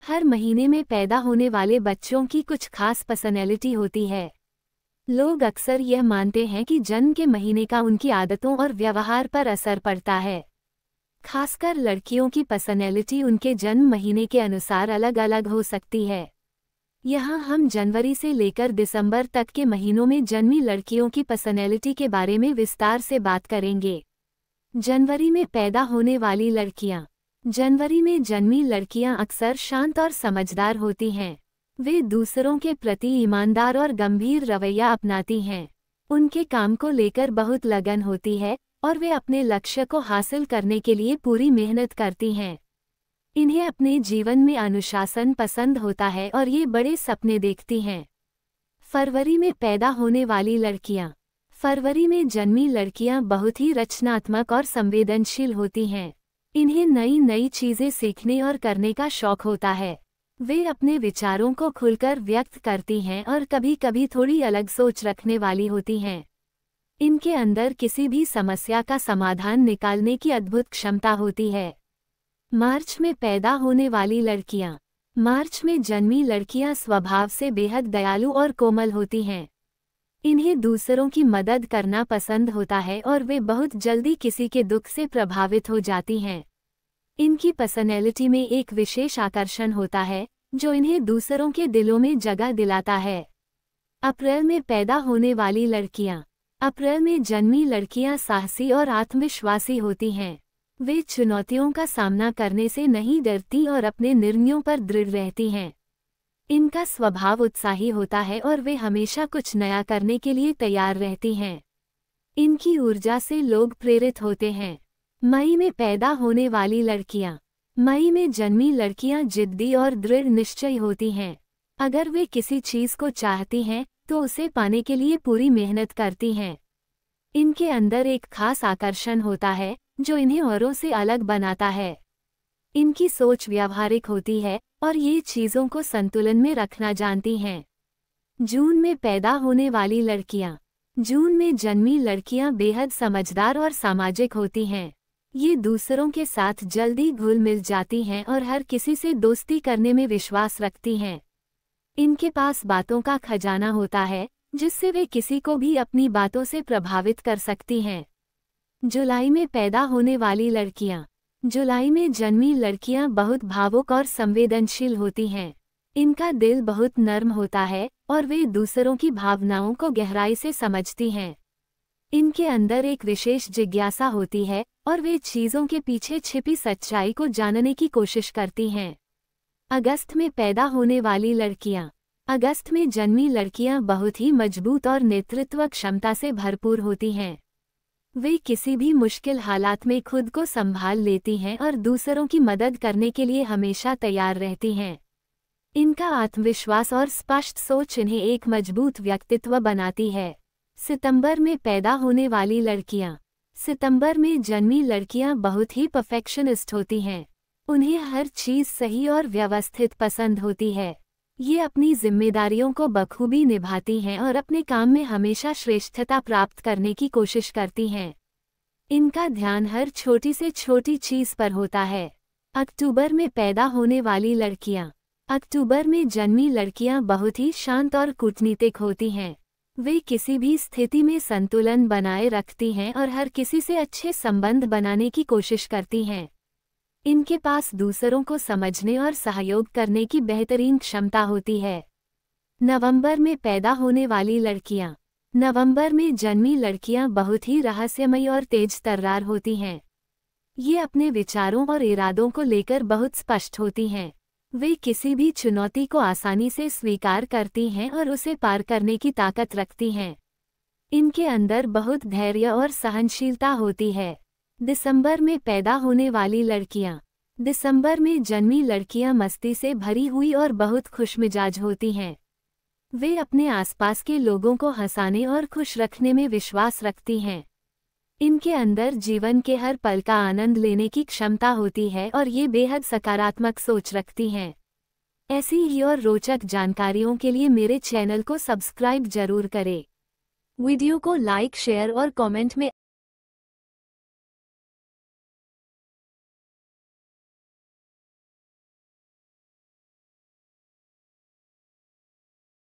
हर महीने में पैदा होने वाले बच्चों की कुछ खास पर्सनैलिटी होती है। लोग अक्सर यह मानते हैं कि जन्म के महीने का उनकी आदतों और व्यवहार पर असर पड़ता है। खासकर लड़कियों की पर्सनैलिटी उनके जन्म महीने के अनुसार अलग अलग हो सकती है। यहाँ हम जनवरी से लेकर दिसंबर तक के महीनों में जन्मी लड़कियों की पर्सनैलिटी के बारे में विस्तार से बात करेंगे। जनवरी में पैदा होने वाली लड़कियाँ। जनवरी में जन्मी लड़कियाँ अक्सर शांत और समझदार होती हैं। वे दूसरों के प्रति ईमानदार और गंभीर रवैया अपनाती हैं। उनके काम को लेकर बहुत लगन होती है और वे अपने लक्ष्य को हासिल करने के लिए पूरी मेहनत करती हैं। इन्हें अपने जीवन में अनुशासन पसंद होता है और ये बड़े सपने देखती हैं। फरवरी में पैदा होने वाली लड़कियां। फरवरी में जन्मी लड़कियां बहुत ही रचनात्मक और संवेदनशील होती हैं। इन्हें नई नई चीज़ें सीखने और करने का शौक होता है। वे अपने विचारों को खुलकर व्यक्त करती हैं और कभी कभी थोड़ी अलग सोच रखने वाली होती हैं। इनके अंदर किसी भी समस्या का समाधान निकालने की अद्भुत क्षमता होती है। मार्च में पैदा होने वाली लड़कियां। मार्च में जन्मी लड़कियां स्वभाव से बेहद दयालु और कोमल होती हैं। इन्हें दूसरों की मदद करना पसंद होता है और वे बहुत जल्दी किसी के दुख से प्रभावित हो जाती हैं। इनकी पर्सनैलिटी में एक विशेष आकर्षण होता है जो इन्हें दूसरों के दिलों में जगह दिलाता है। अप्रैल में पैदा होने वाली लड़कियां। अप्रैल में जन्मी लड़कियां साहसी और आत्मविश्वासी होती हैं। वे चुनौतियों का सामना करने से नहीं डरती और अपने निर्णयों पर दृढ़ रहती हैं। इनका स्वभाव उत्साही होता है और वे हमेशा कुछ नया करने के लिए तैयार रहती हैं। इनकी ऊर्जा से लोग प्रेरित होते हैं। मई में पैदा होने वाली लड़कियां। मई में जन्मी लड़कियां जिद्दी और दृढ़ निश्चयी होती हैं। अगर वे किसी चीज़ को चाहती हैं तो उसे पाने के लिए पूरी मेहनत करती हैं। इनके अंदर एक खास आकर्षण होता है जो इन्हें औरों से अलग बनाता है। इनकी सोच व्यावहारिक होती है और ये चीज़ों को संतुलन में रखना जानती हैं। जून में पैदा होने वाली लड़कियां। जून में जन्मी लड़कियां बेहद समझदार और सामाजिक होती हैं। ये दूसरों के साथ जल्दी घुल मिल जाती हैं और हर किसी से दोस्ती करने में विश्वास रखती हैं। इनके पास बातों का खजाना होता है जिससे वे किसी को भी अपनी बातों से प्रभावित कर सकती हैं। जुलाई में पैदा होने वाली लड़कियां। जुलाई में जन्मी लड़कियां बहुत भावुक और संवेदनशील होती हैं। इनका दिल बहुत नर्म होता है और वे दूसरों की भावनाओं को गहराई से समझती हैं। इनके अंदर एक विशेष जिज्ञासा होती है और वे चीज़ों के पीछे छिपी सच्चाई को जानने की कोशिश करती हैं। अगस्त में पैदा होने वाली लड़कियां। अगस्त में जन्मी लड़कियां बहुत ही मजबूत और नेतृत्व क्षमता से भरपूर होती हैं। वे किसी भी मुश्किल हालात में खुद को संभाल लेती हैं और दूसरों की मदद करने के लिए हमेशा तैयार रहती हैं। इनका आत्मविश्वास और स्पष्ट सोच इन्हें एक मजबूत व्यक्तित्व बनाती है। सितंबर में पैदा होने वाली लड़कियां। सितंबर में जन्मी लड़कियां बहुत ही परफेक्शनिस्ट होती हैं। उन्हें हर चीज़ सही और व्यवस्थित पसंद होती है। ये अपनी जिम्मेदारियों को बखूबी निभाती हैं और अपने काम में हमेशा श्रेष्ठता प्राप्त करने की कोशिश करती हैं। इनका ध्यान हर छोटी से छोटी चीज़ पर होता है। अक्टूबर में पैदा होने वाली लड़कियां। अक्टूबर में जन्मी लड़कियां बहुत ही शांत और कूटनीतिक होती हैं। वे किसी भी स्थिति में संतुलन बनाए रखती हैं और हर किसी से अच्छे संबंध बनाने की कोशिश करती हैं। इनके पास दूसरों को समझने और सहयोग करने की बेहतरीन क्षमता होती है। नवंबर में पैदा होने वाली लड़कियां। नवंबर में जन्मी लड़कियां बहुत ही रहस्यमयी और तेज तर्रार होती हैं। ये अपने विचारों और इरादों को लेकर बहुत स्पष्ट होती हैं। वे किसी भी चुनौती को आसानी से स्वीकार करती हैं और उसे पार करने की ताकत रखती हैं। इनके अंदर बहुत धैर्य और सहनशीलता होती है। दिसंबर में पैदा होने वाली लड़कियां। दिसंबर में जन्मी लड़कियां मस्ती से भरी हुई और बहुत खुशमिजाज होती हैं। वे अपने आसपास के लोगों को हंसाने और खुश रखने में विश्वास रखती हैं। इनके अंदर जीवन के हर पल का आनंद लेने की क्षमता होती है और ये बेहद सकारात्मक सोच रखती हैं। ऐसी ही और रोचक जानकारियों के लिए मेरे चैनल को सब्सक्राइब जरूर करें। वीडियो को लाइक, शेयर और कमेंट में